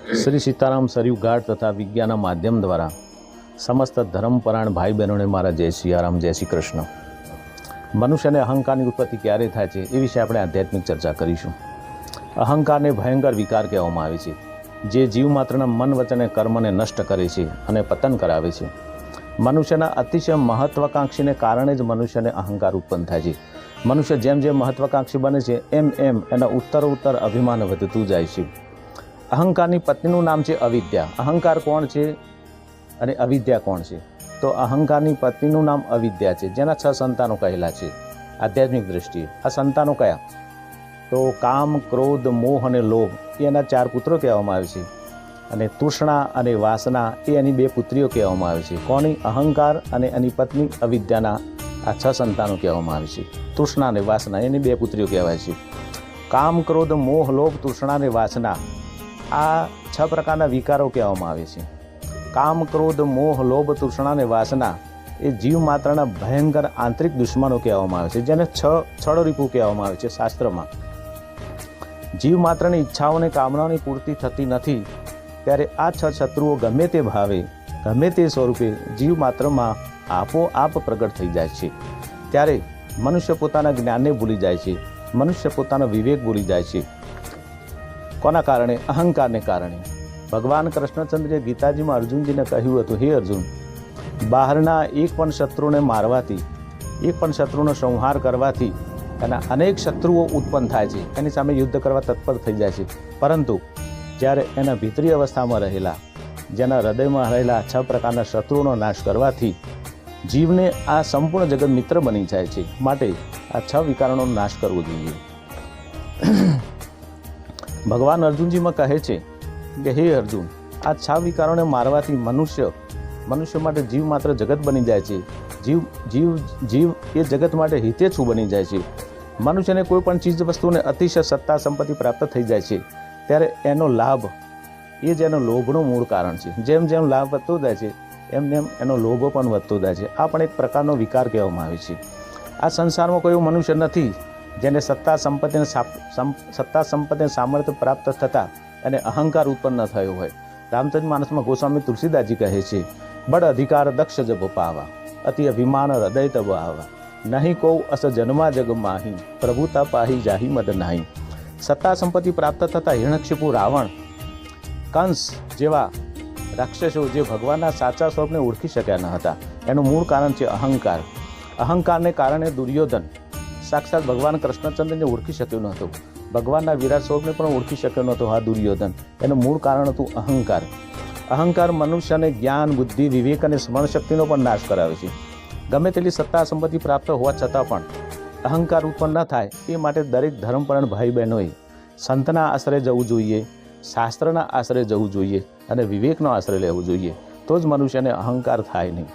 શ્રી સીતારામ સરયુ ઘાટ તથા વિજ્ઞાનના માધ્યમ દ્વારા સમસ્ત ધર્મપરાયણ ભાઈ બહેનોને મારા જય સિયારામ, જય શ્રી કૃષ્ણ. મનુષ્યને અહંકારની ઉત્પત્તિ ક્યારે થાય છે એ વિશે આપણે આધ્યાત્મિક ચર્ચા કરીશું. અહંકારને ભયંકર વિકાર કહેવામાં આવે છે, જે જીવ માત્રના મન વચન કર્મને નષ્ટ કરે છે અને પતન કરાવે છે. મનુષ્યના અતિશય મહત્વાકાંક્ષીને કારણે જ મનુષ્યને અહંકાર ઉત્પન્ન થાય છે. મનુષ્ય જેમ જેમ મહત્વાકાંક્ષી બને છે એમ એમ એના ઉત્તરોત્તર અભિમાન વધતું જાય છે. અહંકારની પત્નીનું નામ છે અવિદ્યા. અહંકાર કોણ છે અને અવિદ્યા કોણ છે? તો અહંકારની પત્નીનું નામ અવિદ્યા છે, જેના 6 સંતાનો કહેલા છે આધ્યાત્મિક દ્રષ્ટિએ. આ સંતાનો કયા? તો કામ, ક્રોધ, મોહ અને લોભ એ એના 4 પુત્રો કહેવામાં આવે છે, અને તૃષ્ણા અને વાસના એ એની 2 પુત્રીઓ કહેવામાં આવે છે. કોની? અહંકાર અને એની પત્ની અવિદ્યાના આ 6 સંતાનો કહેવામાં આવે છે. તૃષ્ણા અને વાસના એની 2 પુત્રીઓ કહેવાય છે. કામ, ક્રોધ, મોહ, લોભ, તૃષ્ણા અને વાસના આ 6 પ્રકારના વિકારો કહેવામાં આવે છે. કામ, ક્રોધ, મોહ, લોભ, તૃષ્ણા અને વાસના એ જીવ માત્રના ભયંકર આંતરિક દુશ્મનો કહેવામાં આવે છે, જેને છળરીપુ કહેવામાં આવે છે શાસ્ત્રમાં. જીવ માત્રની ઈચ્છાઓને કામનાઓની પૂર્તિ થતી નથી ત્યારે આ 6 શત્રુઓ ગમે તે ભાવે, ગમે તે સ્વરૂપે જીવ માત્રમાં આપોઆપ પ્રગટ થઈ જાય છે. ત્યારે મનુષ્ય પોતાના જ્ઞાનને ભૂલી જાય છે, મનુષ્ય પોતાનો વિવેક ભૂલી જાય છે. કોના કારણે? અહંકારને કારણે. ભગવાન કૃષ્ણચંદ્રે ગીતાજીમાં અર્જુનજીને કહ્યું હતું, હે અર્જુન, બહારના એક પણ શત્રુને મારવાથી, એક પણ શત્રુનો સંહાર કરવાથી એના અનેક શત્રુઓ ઉત્પન્ન થાય છે, એની સામે યુદ્ધ કરવા તત્પર થઈ જાય છે. પરંતુ જ્યારે એના ભીતરી અવસ્થામાં રહેલા, જેના હૃદયમાં રહેલા 6 પ્રકારના શત્રુઓનો નાશ કરવાથી જીવને આ સંપૂર્ણ જગત મિત્ર બની જાય છે. માટે આ 6 વિકારોનો નાશ કરવો જોઈએ. ભગવાન અર્જુનજીમાં કહે છે કે હે અર્જુન, આ 6 વિકારોને મારવાથી મનુષ્ય માટે જીવ માત્ર જગત બની જાય છે. જીવ એ જગત માટે હિતેચ્છુ બની જાય છે. મનુષ્યને કોઈ પણ ચીજ વસ્તુને અતિશય સત્તા સંપત્તિ પ્રાપ્ત થઈ જાય છે ત્યારે એનો લાભ એ જ એનો લોભનું મૂળ કારણ છે. જેમ જેમ લાભ વધતો જાય છે એમ એમ એનો લોભ પણ વધતો જાય છે. આ પણ એક પ્રકારનો વિકાર કહેવામાં આવે છે. આ સંસારમાં કોઈ એવું મનુષ્ય નથી જેને સત્તા સંપત્તિને સામર્થ્ય પ્રાપ્ત થતાં અને અહંકાર ઉત્પન્ન ન થયો હોય. રામચરિત માનસમાં ગોસ્વામી તુલસીદાસજી કહે છે, બડ અધિકાર દક્ષ જબ પાવા, અતિ અભિમાન હૃદય તબ આવા, નહીં કૌ અસ જન્મા જગ માહી, પ્રભુતા પાહી જાહી મદ નાહી. સત્તા સંપત્તિ પ્રાપ્ત થતાં હિરણ્યકશિપુ, રાવણ, કંસ જેવા રાક્ષસો જે ભગવાનના સાચા સ્વરૂપને ઓળખી શક્યા ન હતા, એનું મૂળ કારણ છે અહંકાર. અહંકારને કારણે દુર્યોધન સાક્ષાત ભગવાન કૃષ્ણચંદ્રને ઓળખી શક્યો નહોતો, ભગવાનના વિરાટ સ્વરૂપને પણ ઓળખી શક્યો નહોતો. હા દુર્યોધન, એનું મૂળ કારણ હતું અહંકાર. અહંકાર મનુષ્યને જ્ઞાન, બુદ્ધિ, વિવેક અને સ્મરણ શક્તિનો પણ નાશ કરાવે છે. ગમે તેટલી સત્તા સંપત્તિ પ્રાપ્ત હોવા છતાં પણ અહંકાર ઉત્પન્ન ન થાય એ માટે દરેક ધર્મપરાયણ ભાઈ બહેનોએ સંતના આશ્રય જવું જોઈએ, શાસ્ત્રના આશ્રય જવું જોઈએ અને વિવેકનો આશ્રય લેવો જોઈએ. તો જ મનુષ્યને અહંકાર થાય નહીં.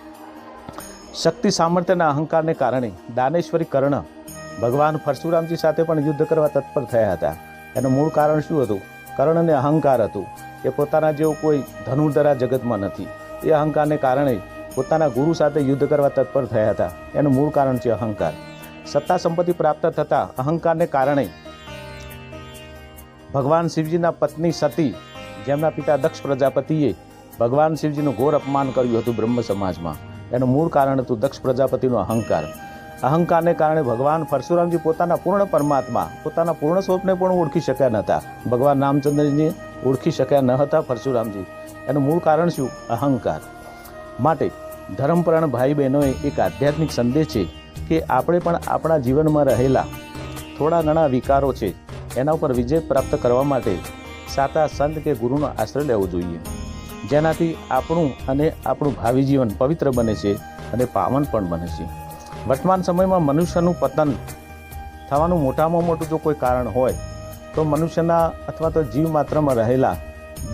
શક્તિ સામર્થ્યના અહંકારને કારણે દાનેશ્વરી કર્ણ ભગવાન પરશુરામજી સાથે પણ યુદ્ધ કરવા તત્પર થયા હતા. એનું મૂળ કારણ શું હતું? કર્ણને અહંકાર હતું કે પોતાના જેવો કોઈ ધનુર્ધરા જગતમાં નથી. એ અહંકારને કારણે પોતાના ગુરુ સાથે યુદ્ધ કરવા તત્પર થયા હતા. એનું મૂળ કારણ છે અહંકાર. સત્તા સંપત્તિ પ્રાપ્ત થતાં અહંકારને કારણે ભગવાન શિવજીના પત્ની સતી, જેમના પિતા દક્ષ પ્રજાપતિએ ભગવાન શિવજીનું ઘોર અપમાન કર્યું હતું બ્રહ્મ સમાજમાં, એનું મૂળ કારણ હતું દક્ષ પ્રજાપતિનો અહંકાર. અહંકારને કારણે ભગવાન પરશુરામજી પોતાના પૂર્ણ પરમાત્મા, પોતાના પૂર્ણ સ્વરૂપને પણ ઓળખી શક્યા ન હતા. ભગવાન રામચંદ્રજીને ઓળખી શક્યા ન હતા પરશુરામજી. એનું મૂળ કારણ શું? અહંકાર. માટે ધર્મપરાયણ ભાઈ બહેનોએ એક આધ્યાત્મિક સંદેશ છે કે આપણે પણ આપણા જીવનમાં રહેલા થોડા ઘણા વિકારો છે એના ઉપર વિજય પ્રાપ્ત કરવા માટે સાચા સંત કે ગુરુનો આશ્રય લેવો જોઈએ, જેનાથી આપણું ભાવિ જીવન પવિત્ર બને છે અને પાવન પણ બને છે. વર્તમાન સમયમાં મનુષ્યનું પતન થવાનું મોટામાં મોટું જો કોઈ કારણ હોય તો મનુષ્યના અથવા તો જીવ માત્રમાં રહેલા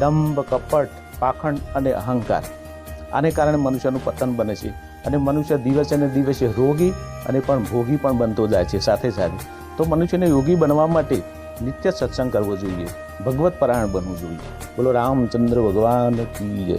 દંભ, કપટ, પાખંડ અને અહંકાર, આને કારણે મનુષ્યનું પતન બને છે અને મનુષ્ય દિવસે ને દિવસે રોગી અને પણ ભોગી પણ બનતો જાય છે. સાથે સાથે તો મનુષ્યને યોગી બનવા માટે નિત્ય સત્સંગ કરવો જોઈએ, ભગવત પરાયણ બનવું જોઈએ. બોલો રામચંદ્ર ભગવાન કી જય.